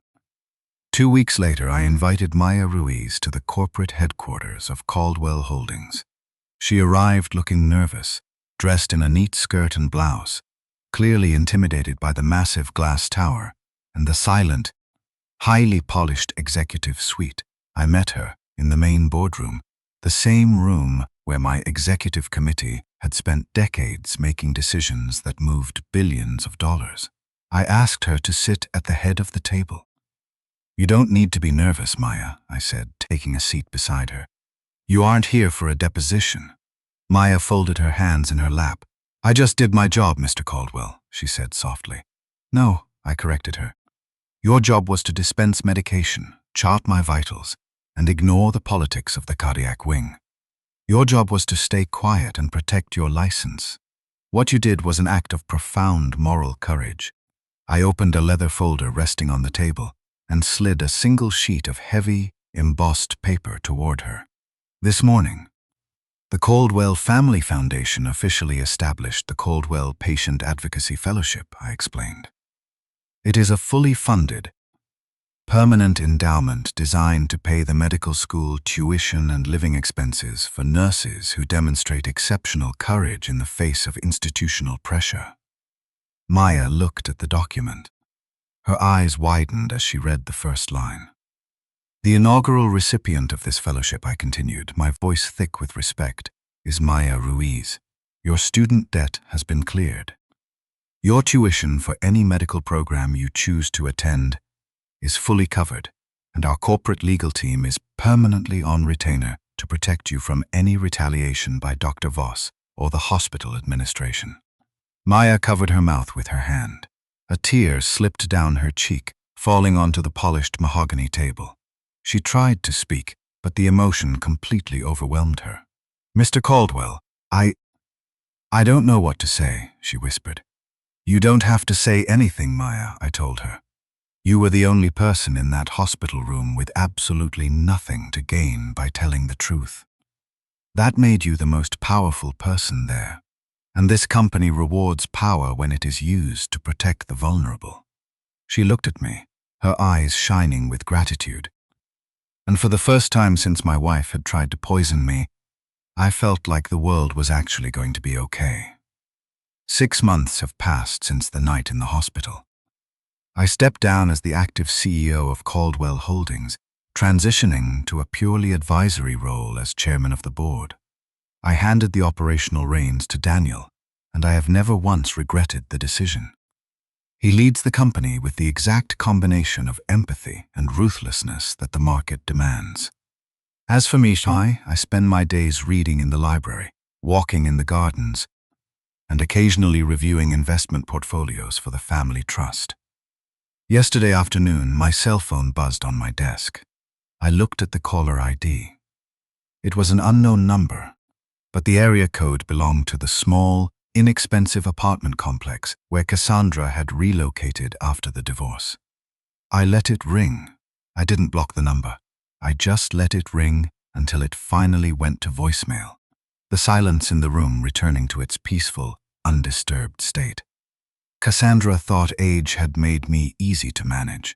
2 weeks later, I invited Maya Ruiz to the corporate headquarters of Caldwell Holdings. She arrived looking nervous, dressed in a neat skirt and blouse, clearly intimidated by the massive glass tower and the silent, highly polished executive suite. I met her in the main boardroom, the same room where my executive committee had spent decades making decisions that moved billions of dollars. I asked her to sit at the head of the table. "You don't need to be nervous, Maya," I said, taking a seat beside her. "You aren't here for a deposition." Maya folded her hands in her lap. "I just did my job, Mr. Caldwell," she said softly. "No," I corrected her. "Your job was to dispense medication, chart my vitals, and ignore the politics of the cardiac wing. Your job was to stay quiet and protect your license. What you did was an act of profound moral courage." I opened a leather folder resting on the table and slid a single sheet of heavy, embossed paper toward her. "This morning, the Caldwell Family Foundation officially established the Caldwell Patient Advocacy Fellowship," I explained. "It is a fully funded, permanent endowment designed to pay the medical school tuition and living expenses for nurses who demonstrate exceptional courage in the face of institutional pressure." Maya looked at the document. Her eyes widened as she read the first line. "The inaugural recipient of this fellowship," I continued, my voice thick with respect, "is Maya Ruiz. Your student debt has been cleared. Your tuition for any medical program you choose to attend is fully covered, and our corporate legal team is permanently on retainer to protect you from any retaliation by Dr. Voss or the hospital administration." Maya covered her mouth with her hand. A tear slipped down her cheek, falling onto the polished mahogany table. She tried to speak, but the emotion completely overwhelmed her. "Mr. Caldwell, I don't know what to say," she whispered. "You don't have to say anything, Maya," I told her. "You were the only person in that hospital room with absolutely nothing to gain by telling the truth. That made you the most powerful person there, and this company rewards power when it is used to protect the vulnerable." She looked at me, her eyes shining with gratitude. And for the first time since my wife had tried to poison me, I felt like the world was actually going to be okay. 6 months have passed since the night in the hospital. I stepped down as the active CEO of Caldwell Holdings, transitioning to a purely advisory role as chairman of the board. I handed the operational reins to Daniel, and I have never once regretted the decision. He leads the company with the exact combination of empathy and ruthlessness that the market demands. As for me, I spend my days reading in the library, walking in the gardens, and occasionally reviewing investment portfolios for the family trust. Yesterday afternoon, my cell phone buzzed on my desk. I looked at the caller ID. It was an unknown number, but the area code belonged to the small, inexpensive apartment complex where Cassandra had relocated after the divorce. I let it ring. I didn't block the number. I just let it ring until it finally went to voicemail, the silence in the room returning to its peaceful, undisturbed state. Cassandra thought age had made me easy to manage.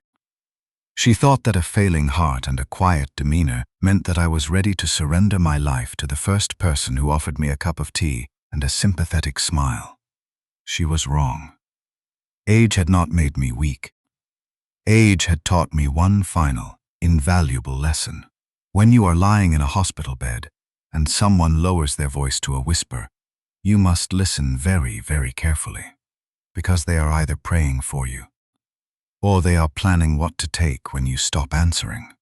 She thought that a failing heart and a quiet demeanor meant that I was ready to surrender my life to the first person who offered me a cup of tea and a sympathetic smile. She was wrong. Age had not made me weak. Age had taught me one final, invaluable lesson. When you are lying in a hospital bed and someone lowers their voice to a whisper, you must listen very, very carefully, because they are either praying for you or they are planning what to take when you stop answering.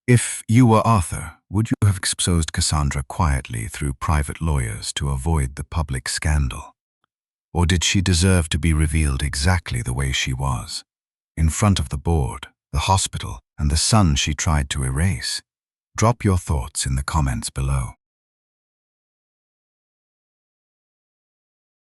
If you were Arthur, would you have exposed Cassandra quietly through private lawyers to avoid the public scandal? Or did she deserve to be revealed exactly the way she was, in front of the board, the hospital, and the son she tried to erase? Drop your thoughts in the comments below.